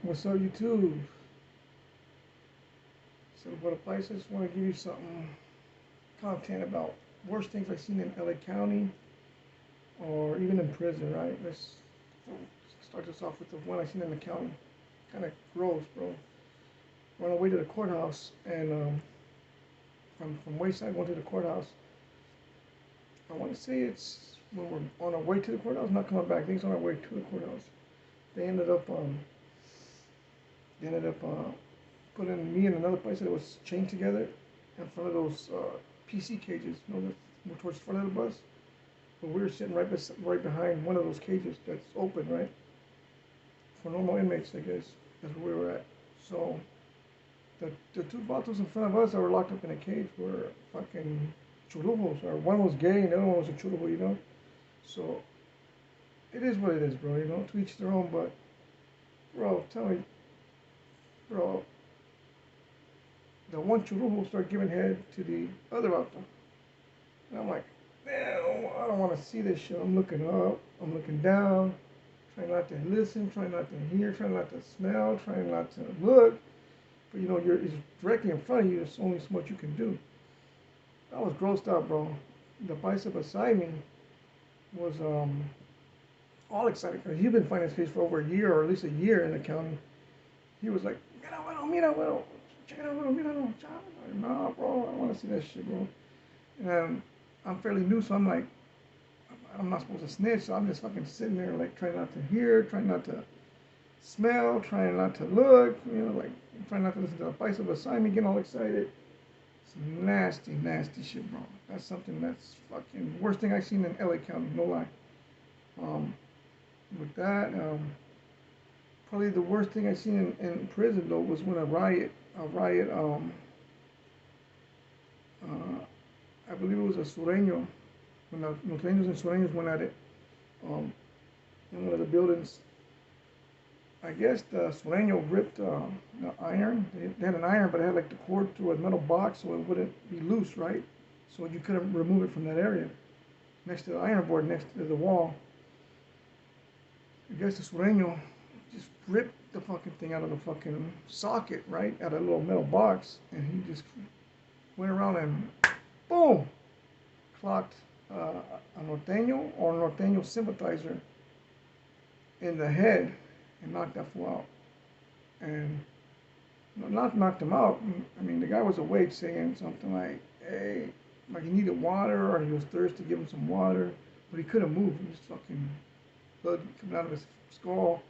What's up, YouTube? So, but if I just want to give you some content about worst things I've seen in LA County or even in prison, right? Let's start this off with the one I seen in the county. Kind of gross, bro. We're on our way to the courthouse, and from Wayside going to the courthouse. I want to say it's when we're on our way to the courthouse, not coming back. I think it's on our way to the courthouse. They ended up they ended up putting me and another place that was chained together in front of those PC cages, you know, that towards the front of the bus. But we were sitting right behind one of those cages that's open, right? For normal inmates, I guess. That's where we were at. So the two vatos in front of us that were locked up in a cage were fucking churubos. Or one was gay and the other one was a churubo, you know? So it is what it is, bro, you know? To each their own, but, bro, tell me, bro, the one churubo started giving head to the other vato. And I'm like, man, I don't want to see this shit. I'm looking up, I'm looking down, trying not to listen, trying not to hear, trying not to smell, trying not to look. But you know, it's directly in front of you. There's only so much you can do. I was grossed out, bro. The bicep beside me was all excited because he'd been fighting his case for over a year, or at least a year in the county. He was like, mira, bueno, check it out, bueno, mira, no, chao. Like, nah, bro, I don't want to see that shit, bro. And I'm fairly new, so I'm like, I'm not supposed to snitch, so I'm just fucking sitting there, like, trying not to hear, trying not to smell, trying not to look, you know, like, trying not to listen to the bicep beside me, getting all excited. Some nasty, nasty shit, bro. That's something that's fucking worst thing I've seen in LA County, no lie. Um, with that, probably the worst thing I've seen in prison, though, was when a riot, I believe it was a Sureño, when the Norteños and Sureños went at it, um, in one of the buildings. I guess the Sureño ripped the iron. They had an iron, but it had like the cord through a metal box so it wouldn't be loose, right? So you couldn't remove it from that area. Next to the iron board, next to the wall, I guess the Sureño just ripped the fucking thing out of the fucking socket, right? Out of a little metal box. And he just went around and boom! Clocked a Norteño or Norteño sympathizer in the head and knocked that fool out. And not knocked him out. I mean, the guy was awake saying something like, hey, like he needed water or he was thirsty, give him some water. But he couldn't move. He was fucking blood coming out of his skull.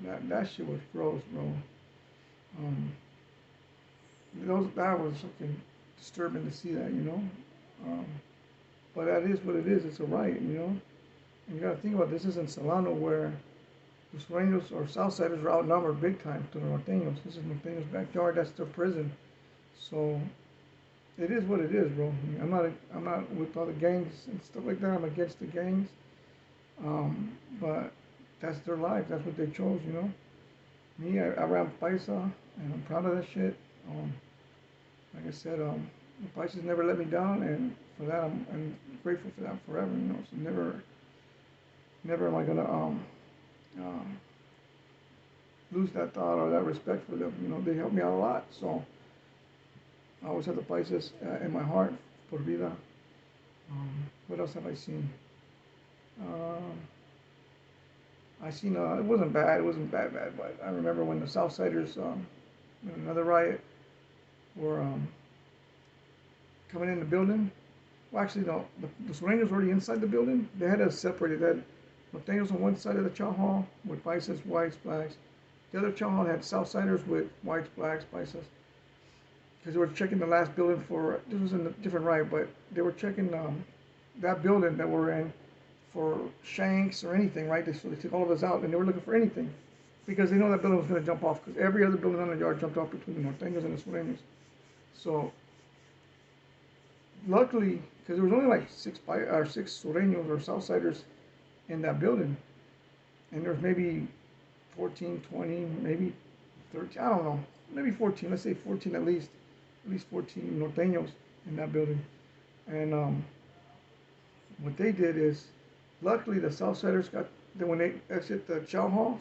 That shit was gross, bro. Um, that was fucking disturbing to see that, you know. Um, but that is what it is. It's a riot, you know. And you gotta think about this is in Solano where the Sureños or Southsiders are outnumbered big time to the Norteños. This is Norteños' backyard. That's their prison. So it is what it is, bro. I mean, I'm not with all the gangs and stuff like that. I'm against the gangs. But that's their life. That's what they chose, you know. Me, I ran Paisa, and I'm proud of that shit. Like I said, the Paisas never let me down, and for that, I'm grateful for that forever, you know. So never am I gonna um, lose that thought or that respect for them. You know, they helped me out a lot. So I always have the Paisas in my heart, por vida. What else have I seen? Um, I seen it wasn't bad. It wasn't bad. But I remember when the Southsiders, in another riot, were coming in the building. Well, actually, no. The Sureños were already inside the building. They had us separated. They had Norteños on one side of the chow hall with Paisas, whites, blacks. The other chow hall had Southsiders with whites, blacks, Paisas. Because they were checking the last building for, this was in a different riot, but they were checking that building that we're in for shanks or anything, right? So they took all of us out and they were looking for anything because they know that building was going to jump off because every other building on the yard jumped off between the Norteños and the Sureños. So luckily, because there was only like six Sureños or Southsiders in that building, and there was maybe 14, 20, maybe 13, I don't know, maybe 14, let's say 14 at least 14 Norteños in that building. And what they did is, luckily the Southsiders got, when they exit the chow halls,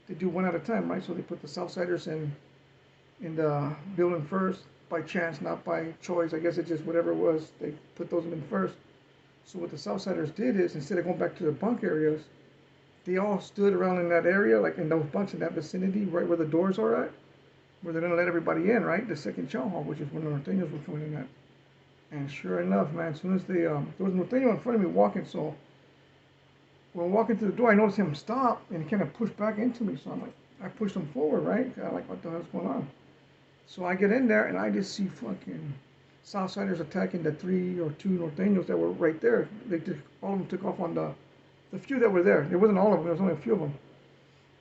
they do one at a time, right? So they put the Southsiders in the building first by chance, not by choice. I guess it just whatever it was, they put those in first. So what the Southsiders did is instead of going back to the bunk areas, they all stood around in that area, like in those bunks in that vicinity, right where the doors are at, where they're gonna let everybody in, right? The second chow hall, which is where the norteños were coming in at. And sure enough, man, as soon as they there was a norteño in front of me walking, so when walking through the door, I noticed him stop and he kind of pushed back into me. So I'm like, I pushed him forward, right? I'm like, what the hell's going on? So I get in there and I just see fucking Southsiders attacking the 3 or 2 norteños that were right there. They just, all of them took off on the few that were there. It wasn't all of them. There was only a few of them.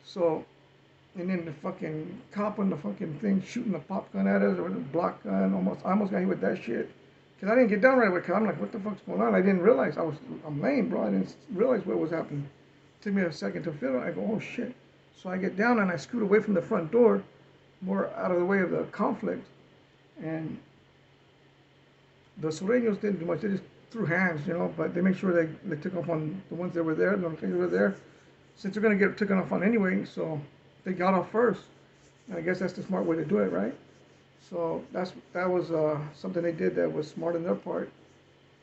So, and then the fucking cop on the fucking thing shooting the pop gun at us or the block gun. I almost got hit with that shit. Cause I didn't get down right away. Cause I'm like, what the fuck's going on? I didn't realize I'm lame, bro. I didn't realize what was happening. It took me a second to feel it. I go, oh shit. So I get down and I scoot away from the front door, more out of the way of the conflict. And the Sureños didn't do much. They just threw hands, you know, but they made sure they took off on the ones that were there, the things that were there. Since they're going to get taken off on anyway, so they got off first. And I guess that's the smart way to do it, right? So that was something they did that was smart on their part.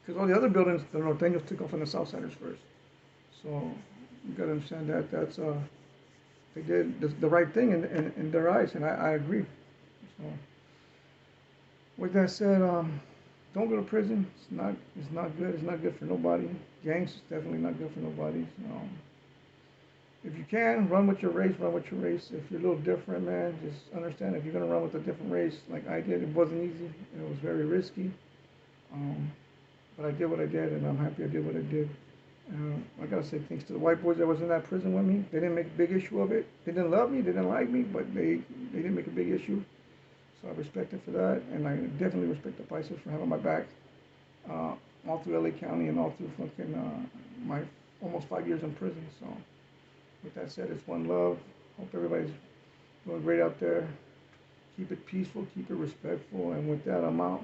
Because all the other buildings, the Norteños took off on the Southsiders first. So you got to understand that they did the right thing in their eyes, and I agree. So with that said, don't go to prison. It's not good. It's not good for nobody. Gangs is definitely not good for nobody. If you can run with your race, run with your race. If you're a little different, man, just understand if you're gonna run with a different race, like I did, it wasn't easy. It was very risky. But I did what I did, and I'm happy I did what I did. I gotta say thanks to the white boys that was in that prison with me. They didn't make a big issue of it. They didn't love me. They didn't like me, but they didn't make a big issue. So I respect it for that, and I definitely respect the Paisas for having my back all through LA County and all through fucking my almost 5 years in prison. So with that said, it's one love. Hope everybody's doing great out there. Keep it peaceful, keep it respectful, and with that, I'm out.